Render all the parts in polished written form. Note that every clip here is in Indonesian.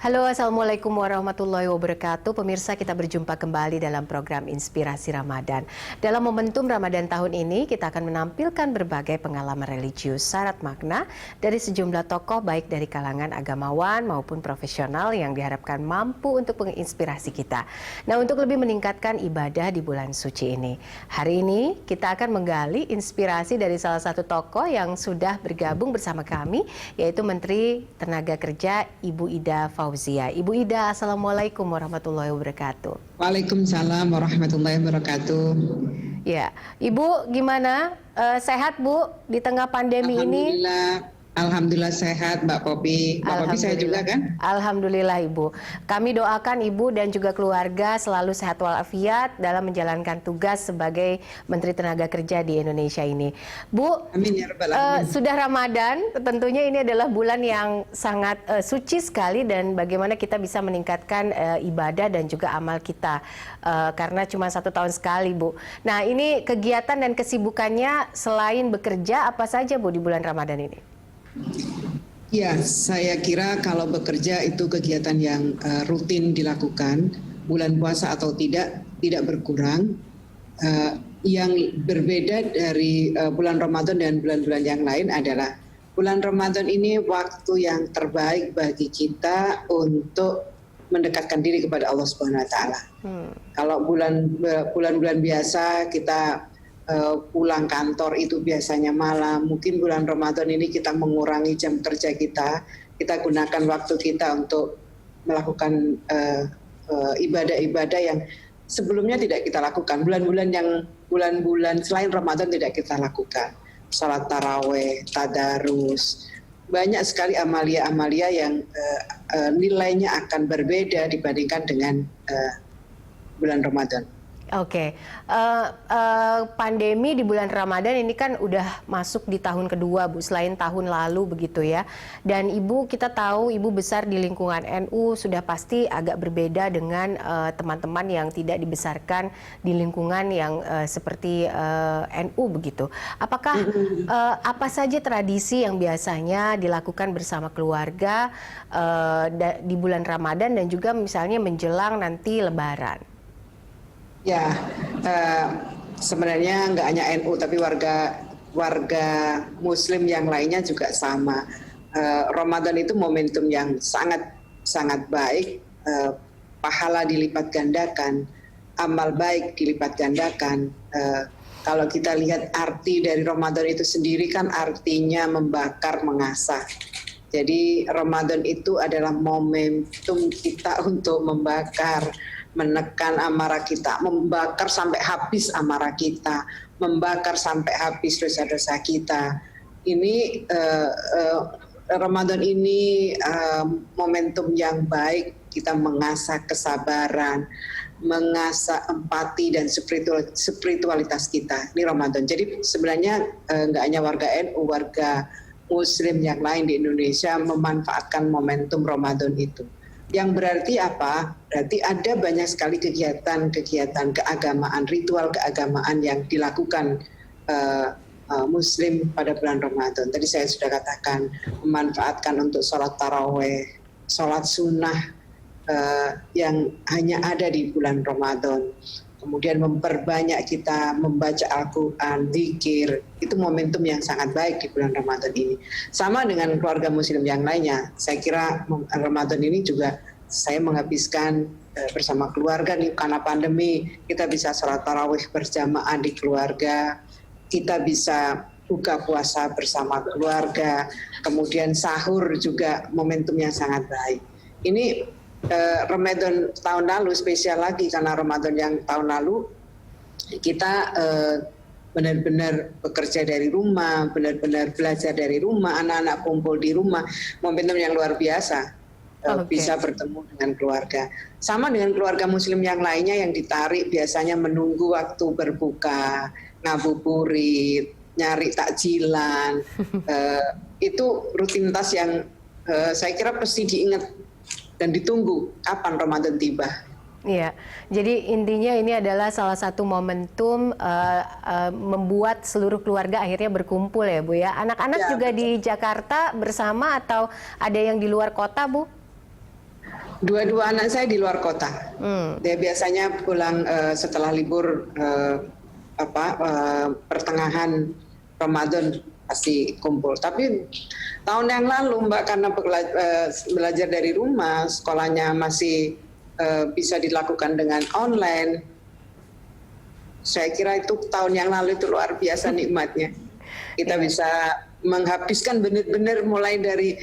Halo, Assalamualaikum warahmatullahi wabarakatuh. Pemirsa, kita berjumpa kembali dalam program Inspirasi Ramadan. Dalam momentum Ramadan tahun ini, kita akan menampilkan berbagai pengalaman religius syarat makna dari sejumlah tokoh baik dari kalangan agamawan maupun profesional yang diharapkan mampu untuk menginspirasi kita. Nah, untuk lebih meningkatkan ibadah di bulan suci ini. Hari ini, kita akan menggali inspirasi dari salah satu tokoh yang sudah bergabung bersama kami, yaitu Menteri Tenaga Kerja Ibu Ida Fauzia. Ibu Ida, Assalamualaikum warahmatullahi wabarakatuh. Waalaikumsalam warahmatullahi wabarakatuh. Ya, Ibu gimana? Sehat Bu di tengah pandemi ini? Alhamdulillah sehat Mbak Popi. Mbak Popi sehat juga kan? Alhamdulillah Ibu. Kami doakan Ibu dan juga keluarga selalu sehat walafiat dalam menjalankan tugas sebagai Menteri Tenaga Kerja di Indonesia ini. Bu, amin ya rabbal alamin. Sudah Ramadan, tentunya ini adalah bulan yang sangat suci sekali dan bagaimana kita bisa meningkatkan ibadah dan juga amal kita karena cuma 1 tahun sekali Bu. Nah, ini kegiatan dan kesibukannya selain bekerja apa saja Bu di bulan Ramadan ini? Ya, saya kira kalau bekerja itu kegiatan yang rutin dilakukan, bulan puasa atau tidak berkurang. Yang berbeda dari bulan Ramadan dan bulan-bulan yang lain adalah bulan Ramadan ini waktu yang terbaik bagi kita untuk mendekatkan diri kepada Allah Subhanahu Wa Taala. Kalau bulan-bulan biasa kita pulang kantor itu biasanya malam. Mungkin bulan Ramadan ini kita mengurangi jam kerja kita gunakan waktu kita untuk melakukan ibadah-ibadah yang sebelumnya tidak kita lakukan. Bulan-bulan selain Ramadan tidak kita lakukan. Salat taraweh, tadarus, banyak sekali amalia-amalia yang nilainya akan berbeda dibandingkan dengan bulan Ramadan. Oke, pandemi di bulan Ramadan ini kan udah masuk di tahun kedua Bu, selain tahun lalu begitu ya. Dan Ibu, kita tahu Ibu besar di lingkungan NU, sudah pasti agak berbeda dengan teman-teman yang tidak dibesarkan di lingkungan yang seperti NU begitu. Apakah apa saja tradisi yang biasanya dilakukan bersama keluarga di bulan Ramadan dan juga misalnya menjelang nanti Lebaran? Ya, sebenarnya nggak hanya NU tapi warga Muslim yang lainnya juga sama. Ramadan itu momentum yang sangat baik, pahala dilipat gandakan, amal baik dilipat gandakan. Kalau kita lihat arti dari Ramadan itu sendiri kan artinya membakar, mengasah. Jadi Ramadan itu adalah momentum kita untuk membakar, menekan amarah kita, membakar sampai habis amarah kita, membakar sampai habis dosa-dosa kita. Ini Ramadan ini momentum yang baik kita mengasah kesabaran, mengasah empati dan spiritualitas kita. Ini Ramadan. Jadi sebenarnya nggak hanya warga NU, warga Muslim yang lain di Indonesia memanfaatkan momentum Ramadan itu. Yang berarti apa? Berarti ada banyak sekali kegiatan keagamaan, ritual keagamaan yang dilakukan Muslim pada bulan Ramadan. Tadi saya sudah katakan, memanfaatkan untuk sholat taraweh, sholat sunnah yang hanya ada di bulan Ramadan. Kemudian memperbanyak kita membaca Al-Quran, zikir, itu momentum yang sangat baik di bulan Ramadan ini. Sama dengan keluarga Muslim yang lainnya, saya kira Ramadan ini juga saya menghabiskan bersama keluarga nih, karena pandemi kita bisa sholat tarawih berjamaah di keluarga, kita bisa buka puasa bersama keluarga, kemudian sahur juga momentum yang sangat baik. Ini Ramadan tahun lalu spesial lagi karena Ramadan yang tahun lalu kita benar-benar bekerja dari rumah, benar-benar belajar dari rumah, anak-anak kumpul di rumah, momentum yang luar biasa. Bisa bertemu dengan keluarga. Sama dengan keluarga Muslim yang lainnya yang ditarik biasanya menunggu waktu berbuka, ngabuburit, nyari takjilan. Itu rutinitas yang saya kira pasti diingat dan ditunggu kapan Ramadan tiba. Iya, jadi intinya ini adalah salah satu momentum membuat seluruh keluarga akhirnya berkumpul ya Bu ya. Anak-anak juga di Jakarta bersama atau ada yang di luar kota Bu? Dua-dua anak saya di luar kota. Dia biasanya pulang setelah libur pertengahan Ramadan pasti kumpul. Tapi tahun yang lalu Mbak, karena belajar dari rumah, sekolahnya masih bisa dilakukan dengan online. Saya kira itu tahun yang lalu itu luar biasa nikmatnya. Kita bisa menghabiskan benar-benar mulai dari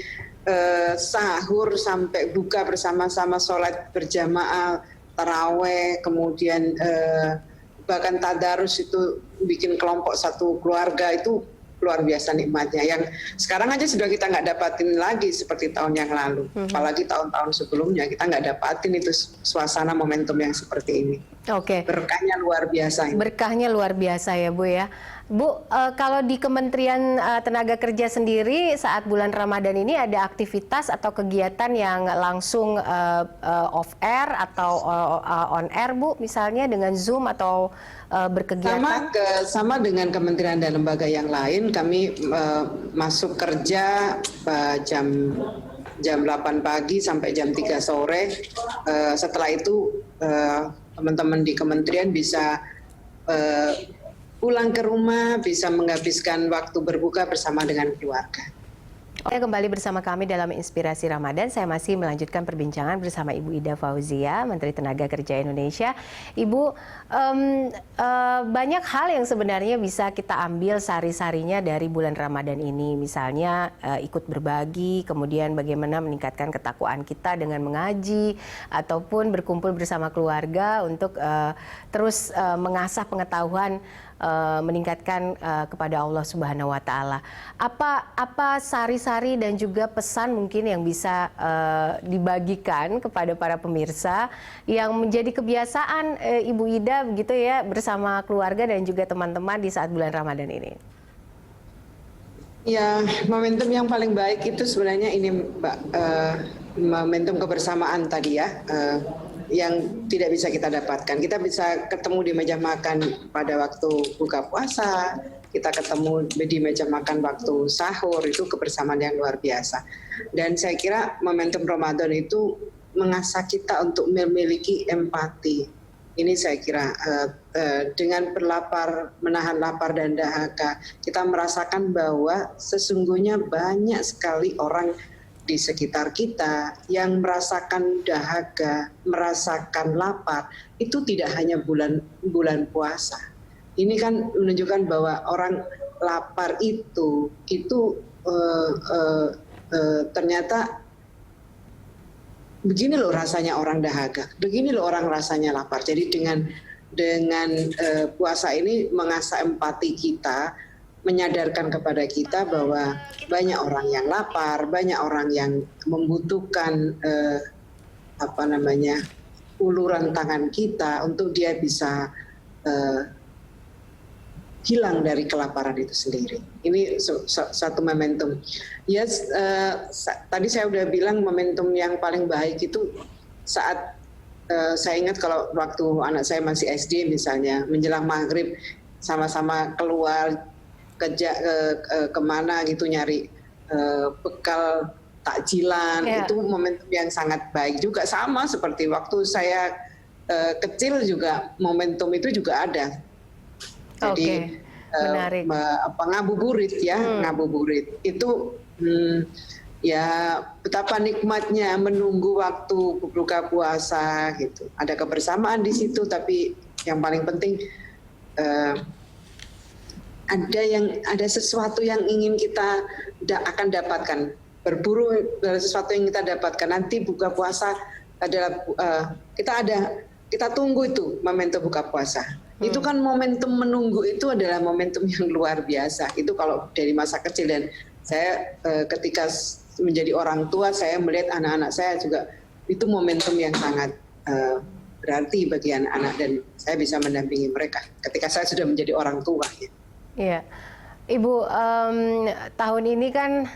sahur sampai buka bersama-sama, sholat berjamaah, taraweh, kemudian bahkan tadarus itu bikin kelompok satu keluarga, itu luar biasa nikmatnya. Yang sekarang aja sudah kita nggak dapatin lagi seperti tahun yang lalu. Apalagi tahun-tahun sebelumnya kita nggak dapatin itu suasana momentum yang seperti ini. Oke. Berkahnya luar biasa. Berkahnya luar biasa ya Bu ya. Bu, kalau di Kementerian Tenaga Kerja sendiri saat bulan Ramadan ini ada aktivitas atau kegiatan yang langsung off air atau on air Bu, misalnya dengan Zoom atau berkegiatan? Sama dengan kementerian dan lembaga yang lain, kami masuk kerja jam 8 pagi sampai jam 3 sore. Setelah itu teman-teman di kementerian bisa pulang ke rumah, bisa menghabiskan waktu berbuka bersama dengan keluarga. Oke, kembali bersama kami dalam Inspirasi Ramadan. Saya masih melanjutkan perbincangan bersama Ibu Ida Fauzia, Menteri Tenaga Kerja Indonesia. Ibu, banyak hal yang sebenarnya bisa kita ambil sari-sarinya dari bulan Ramadan ini. Misalnya ikut berbagi, kemudian bagaimana meningkatkan ketakwaan kita dengan mengaji, ataupun berkumpul bersama keluarga untuk terus mengasah pengetahuan, meningkatkan kepada Allah Subhanahu wa Ta'ala. Apa sari-sari dan juga pesan mungkin yang bisa dibagikan kepada para pemirsa yang menjadi kebiasaan Ibu Ida begitu ya bersama keluarga dan juga teman-teman di saat bulan Ramadan ini? Ya, momentum yang paling baik itu sebenarnya ini Mbak, momentum kebersamaan tadi ya. Yang tidak bisa kita dapatkan. Kita bisa ketemu di meja makan pada waktu buka puasa, kita ketemu di meja makan waktu sahur, itu kebersamaan yang luar biasa. Dan saya kira momentum Ramadan itu mengasah kita untuk memiliki empati. Ini saya kira dengan berlapar, menahan lapar dan dahaga, kita merasakan bahwa sesungguhnya banyak sekali orang di sekitar kita yang merasakan dahaga, merasakan lapar, itu tidak hanya bulan puasa. Ini kan menunjukkan bahwa orang lapar itu ternyata begini loh rasanya orang dahaga, begini loh orang rasanya lapar. Jadi dengan puasa ini mengasah empati kita, menyadarkan kepada kita bahwa banyak orang yang lapar, banyak orang yang membutuhkan uluran tangan kita untuk dia bisa hilang dari kelaparan itu sendiri. Ini satu momentum. Yes, tadi saya udah bilang momentum yang paling baik itu saat saya ingat kalau waktu anak saya masih SD misalnya, menjelang maghrib sama-sama keluar kemana gitu nyari bekal takjilan, itu momentum yang sangat baik juga. Sama seperti waktu saya kecil juga momentum itu juga ada. Jadi menarik. Ngabuburit ya, ngabuburit itu ya betapa nikmatnya menunggu waktu buka puasa gitu. Ada kebersamaan di situ, tapi yang paling penting ada sesuatu yang ingin kita akan dapatkan, berburu dari sesuatu yang kita dapatkan. Nanti buka puasa adalah kita tunggu itu momentum buka puasa. Itu kan momentum menunggu itu adalah momentum yang luar biasa. Itu kalau dari masa kecil, dan saya ketika menjadi orang tua, saya melihat anak-anak saya juga itu momentum yang sangat berarti bagi anak-anak, dan saya bisa mendampingi mereka ketika saya sudah menjadi orang tua. Iya, Ibu, tahun ini kan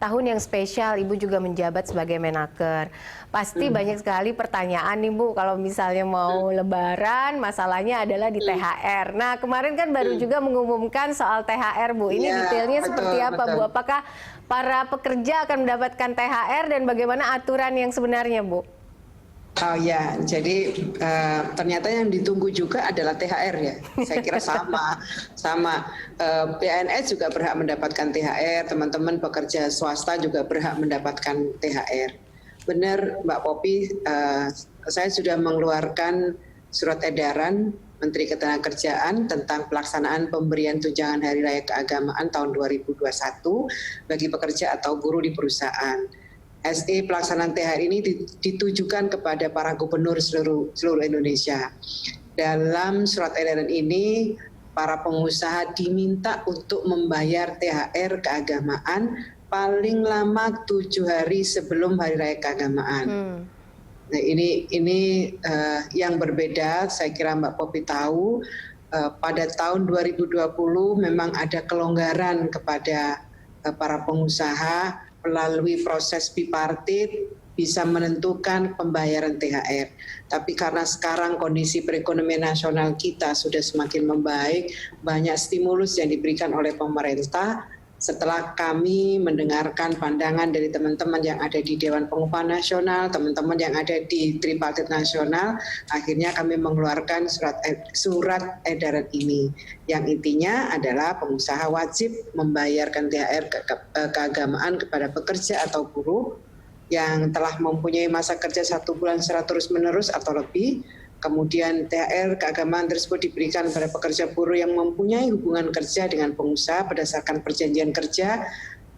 tahun yang spesial, Ibu juga menjabat sebagai Menaker. Pasti banyak sekali pertanyaan nih Bu, kalau misalnya mau Lebaran, masalahnya adalah di THR. Nah, kemarin kan baru juga mengumumkan soal THR Bu. Ini Iya, detailnya betul, seperti apa betul. Bu? Apakah para pekerja akan mendapatkan THR dan bagaimana aturan yang sebenarnya Bu? Oh ya, jadi ternyata yang ditunggu juga adalah THR ya. Saya kira sama. PNS juga berhak mendapatkan THR, teman-teman pekerja swasta juga berhak mendapatkan THR. Benar Mbak Popi, saya sudah mengeluarkan surat edaran Menteri Ketenagakerjaan tentang pelaksanaan pemberian tunjangan Hari Raya Keagamaan tahun 2021 bagi pekerja atau buruh di perusahaan. SE pelaksanaan THR ini ditujukan kepada para gubernur seluruh Indonesia. Dalam surat edaran ini, para pengusaha diminta untuk membayar THR keagamaan paling lama 7 hari sebelum Hari Raya Keagamaan. Nah, ini yang berbeda, saya kira Mbak Popi tahu, pada tahun 2020 memang ada kelonggaran kepada para pengusaha melalui proses bipartit bisa menentukan pembayaran THR. Tapi karena sekarang kondisi perekonomian nasional kita sudah semakin membaik, banyak stimulus yang diberikan oleh pemerintah. Setelah kami mendengarkan pandangan dari teman-teman yang ada di Dewan Pengupahan Nasional, teman-teman yang ada di Tripartit Nasional, akhirnya kami mengeluarkan surat edaran ini. Yang intinya adalah pengusaha wajib membayarkan THR keagamaan kepada pekerja atau buruh yang telah mempunyai masa kerja 1 bulan secara terus-menerus atau lebih. Kemudian THR keagamaan tersebut diberikan kepada pekerja buruh yang mempunyai hubungan kerja dengan pengusaha berdasarkan perjanjian kerja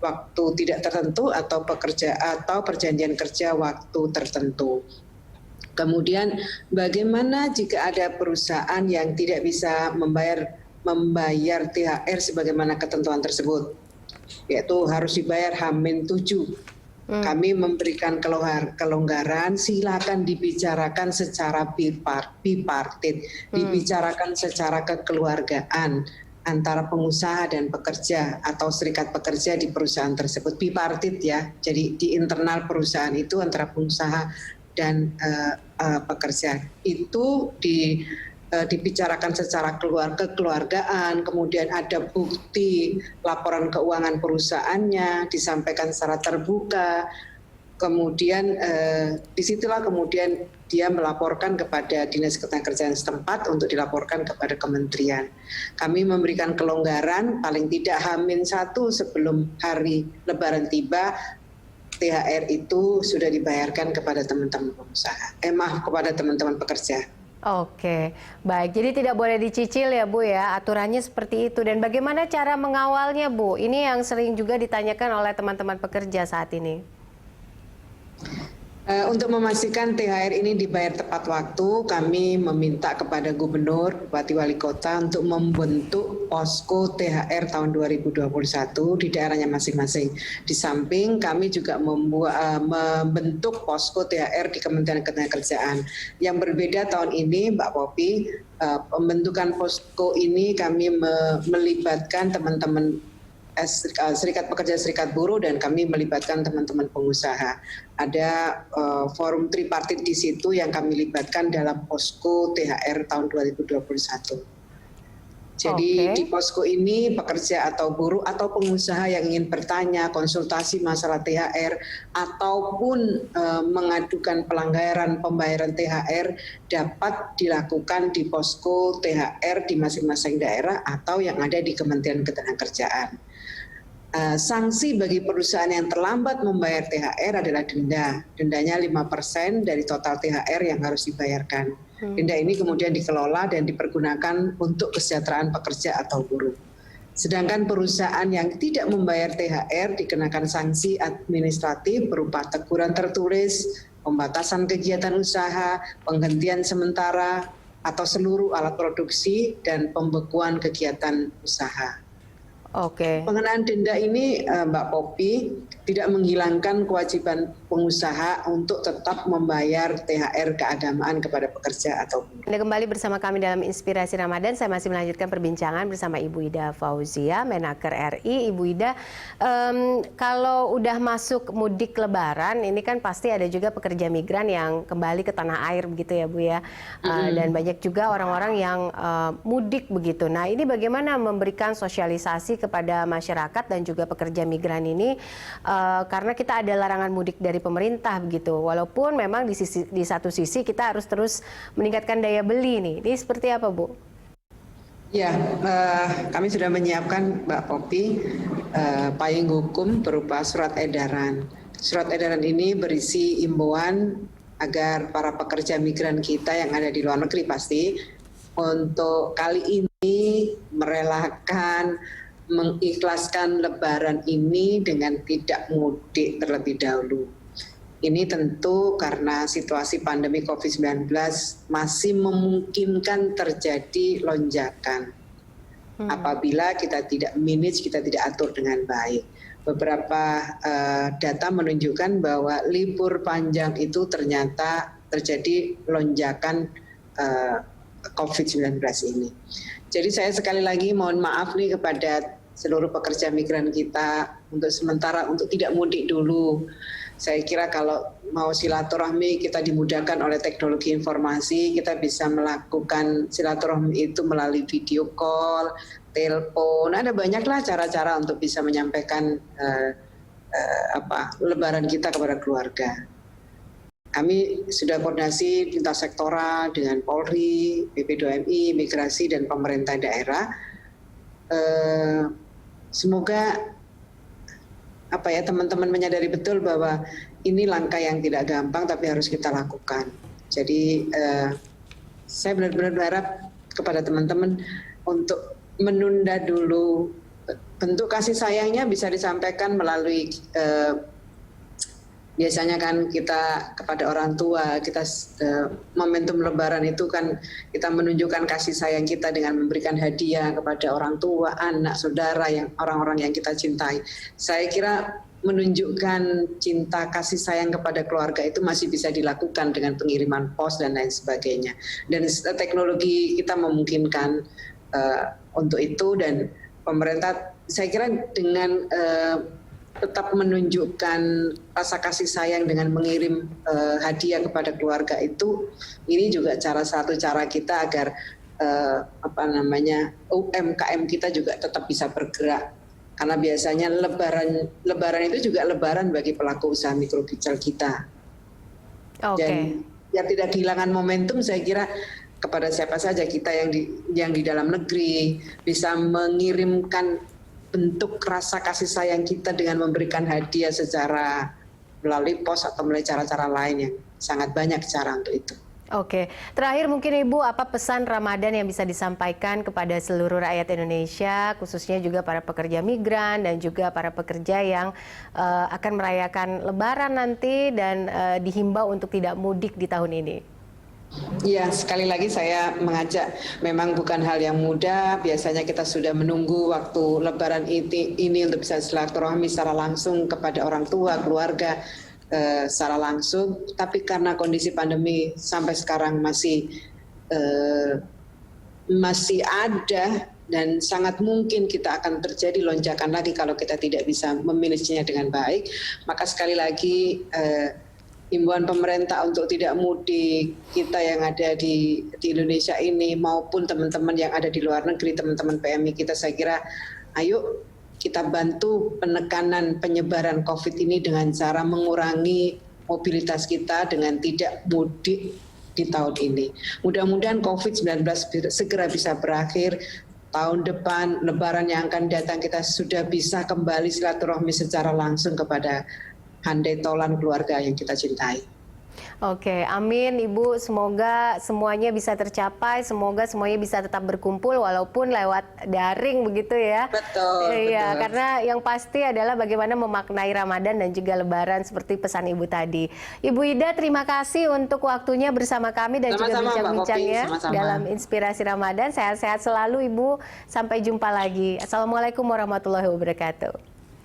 waktu tidak tertentu atau perjanjian kerja waktu tertentu. Kemudian bagaimana jika ada perusahaan yang tidak bisa membayar THR sebagaimana ketentuan tersebut, yaitu harus dibayar H-7. Kami memberikan kelonggaran, silakan dibicarakan secara bipartit, dibicarakan secara kekeluargaan antara pengusaha dan pekerja atau serikat pekerja di perusahaan tersebut, bipartit ya. Jadi di internal perusahaan itu antara pengusaha dan pekerja itu dibicarakan secara kekeluargaan, kemudian ada bukti laporan keuangan perusahaannya disampaikan secara terbuka, kemudian disitulah kemudian dia melaporkan kepada Dinas Ketenagakerjaan setempat untuk dilaporkan kepada kementerian. Kami memberikan kelonggaran paling tidak H-1 sebelum hari Lebaran tiba, THR itu sudah dibayarkan kepada teman-teman pengusaha, kepada teman-teman pekerja. Oke, baik. Jadi tidak boleh dicicil ya Bu ya, aturannya seperti itu. Dan bagaimana cara mengawalnya Bu? Ini yang sering juga ditanyakan oleh teman-teman pekerja saat ini. Untuk memastikan THR ini dibayar tepat waktu, kami meminta kepada Gubernur, Bupati Wali Kota untuk membentuk posko THR tahun 2021 di daerahnya masing-masing. Di samping kami juga membentuk posko THR di Kementerian Ketenagakerjaan. Yang berbeda tahun ini, Mbak Popi, pembentukan posko ini kami melibatkan teman-teman serikat pekerja, serikat buruh, dan kami melibatkan teman-teman pengusaha. Ada forum tripartit di situ yang kami libatkan dalam posko THR tahun 2021. Jadi di posko ini pekerja atau buruh atau pengusaha yang ingin bertanya, konsultasi masalah THR ataupun mengadukan pelanggaran pembayaran THR dapat dilakukan di posko THR di masing-masing daerah atau yang ada di Kementerian Ketenagakerjaan. Sanksi bagi perusahaan yang terlambat membayar THR adalah denda. Dendanya 5% dari total THR yang harus dibayarkan. Denda ini kemudian dikelola dan dipergunakan untuk kesejahteraan pekerja atau buruh. Sedangkan perusahaan yang tidak membayar THR dikenakan sanksi administratif berupa teguran tertulis, pembatasan kegiatan usaha, penghentian sementara atau seluruh alat produksi, dan pembekuan kegiatan usaha. Oke. Pengenaan denda ini, Mbak Popi, tidak menghilangkan kewajiban pengusaha untuk tetap membayar THR keagamaan kepada pekerja atau buruh. Anda kembali bersama kami dalam Inspirasi Ramadan. Saya masih melanjutkan perbincangan bersama Ibu Ida Fauzia, Menaker RI. Ibu Ida, kalau udah masuk mudik Lebaran, ini kan pasti ada juga pekerja migran yang kembali ke tanah air begitu ya Bu ya. Dan banyak juga orang-orang yang mudik begitu. Nah ini bagaimana memberikan sosialisasi kepada masyarakat dan juga pekerja migran ini, karena kita ada larangan mudik dari pemerintah begitu. Walaupun memang di satu sisi kita harus terus meningkatkan daya beli nih. Ini seperti apa Bu? Ya, kami sudah menyiapkan Mbak Popi payung hukum berupa surat edaran. Surat edaran ini berisi imbauan agar para pekerja migran kita yang ada di luar negeri pasti untuk kali ini merelakan, mengikhlaskan Lebaran ini dengan tidak mudik terlebih dahulu. Ini tentu karena situasi pandemi COVID-19 masih memungkinkan terjadi lonjakan. Apabila kita tidak manage, kita tidak atur dengan baik. Beberapa data menunjukkan bahwa libur panjang itu ternyata terjadi lonjakan COVID-19 ini. Jadi saya sekali lagi mohon maaf nih kepada seluruh pekerja migran kita untuk sementara untuk tidak mudik dulu. Saya kira kalau mau silaturahmi kita dimudahkan oleh teknologi informasi, kita bisa melakukan silaturahmi itu melalui video call, telepon. Ada banyaklah cara-cara untuk bisa menyampaikan Lebaran kita kepada keluarga. Kami sudah koordinasi lintas sektoral dengan Polri, BP2MI, Migrasi dan pemerintah daerah. Semoga teman-teman menyadari betul bahwa ini langkah yang tidak gampang tapi harus kita lakukan. Jadi saya benar-benar berharap kepada teman-teman untuk menunda dulu. Bentuk kasih sayangnya bisa disampaikan melalui biasanya kan kita kepada orang tua, kita momentum Lebaran itu kan kita menunjukkan kasih sayang kita dengan memberikan hadiah kepada orang tua, anak, saudara, orang-orang yang kita cintai. Saya kira menunjukkan cinta kasih sayang kepada keluarga itu masih bisa dilakukan dengan pengiriman pos dan lain sebagainya. Dan teknologi kita memungkinkan untuk itu, dan pemerintah saya kira dengan tetap menunjukkan rasa kasih sayang dengan mengirim hadiah kepada keluarga itu, ini juga satu cara kita agar UMKM kita juga tetap bisa bergerak, karena biasanya Lebaran itu juga Lebaran bagi pelaku usaha mikro kecil kita. Dan ya tidak kehilangan momentum, saya kira kepada siapa saja kita yang di dalam negeri bisa mengirimkan bentuk rasa kasih sayang kita dengan memberikan hadiah secara melalui pos atau melalui cara-cara lain yang sangat banyak cara untuk itu. Oke, terakhir mungkin Ibu, apa pesan Ramadan yang bisa disampaikan kepada seluruh rakyat Indonesia, khususnya juga para pekerja migran dan juga para pekerja yang akan merayakan Lebaran nanti dan dihimbau untuk tidak mudik di tahun ini? Ya, sekali lagi saya mengajak, memang bukan hal yang mudah. Biasanya kita sudah menunggu waktu Lebaran ini untuk bisa silaturahmi secara langsung kepada orang tua, keluarga secara langsung. Tapi karena kondisi pandemi sampai sekarang masih ada, dan sangat mungkin kita akan terjadi lonjakan lagi kalau kita tidak bisa memanagenya dengan baik. Maka sekali lagi himbauan pemerintah untuk tidak mudik, kita yang ada di Indonesia ini maupun teman-teman yang ada di luar negeri, teman-teman PMI kita, saya kira ayo kita bantu penekanan penyebaran COVID ini dengan cara mengurangi mobilitas kita dengan tidak mudik di tahun ini. Mudah-mudahan COVID-19 segera bisa berakhir. Tahun depan, Lebaran yang akan datang, kita sudah bisa kembali silaturahmi secara langsung kepada handai tolan keluarga yang kita cintai. Oke, amin Ibu. Semoga semuanya bisa tercapai, semoga semuanya bisa tetap berkumpul walaupun lewat daring begitu ya. Betul, Iya, betul. karena yang pasti adalah bagaimana memaknai Ramadan dan juga Lebaran seperti pesan Ibu tadi. Ibu Ida, terima kasih untuk waktunya bersama kami dan juga Sama-sama Mbak Popi, bincang-bincangnya sama-sama. dalam Inspirasi Ramadan. Sehat-sehat selalu Ibu. Sampai jumpa lagi. Assalamualaikum warahmatullahi wabarakatuh.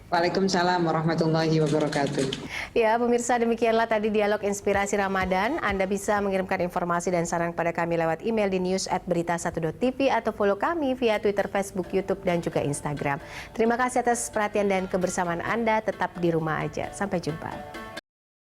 Waalaikumsalam warahmatullahi wabarakatuh. Ya, pemirsa, demikianlah tadi dialog Inspirasi Ramadan. Anda bisa mengirimkan informasi dan saran kepada kami lewat email di news@berita1.tv atau follow kami via Twitter, Facebook, YouTube, dan juga Instagram. Terima kasih atas perhatian dan kebersamaan Anda. Tetap di rumah aja. Sampai jumpa.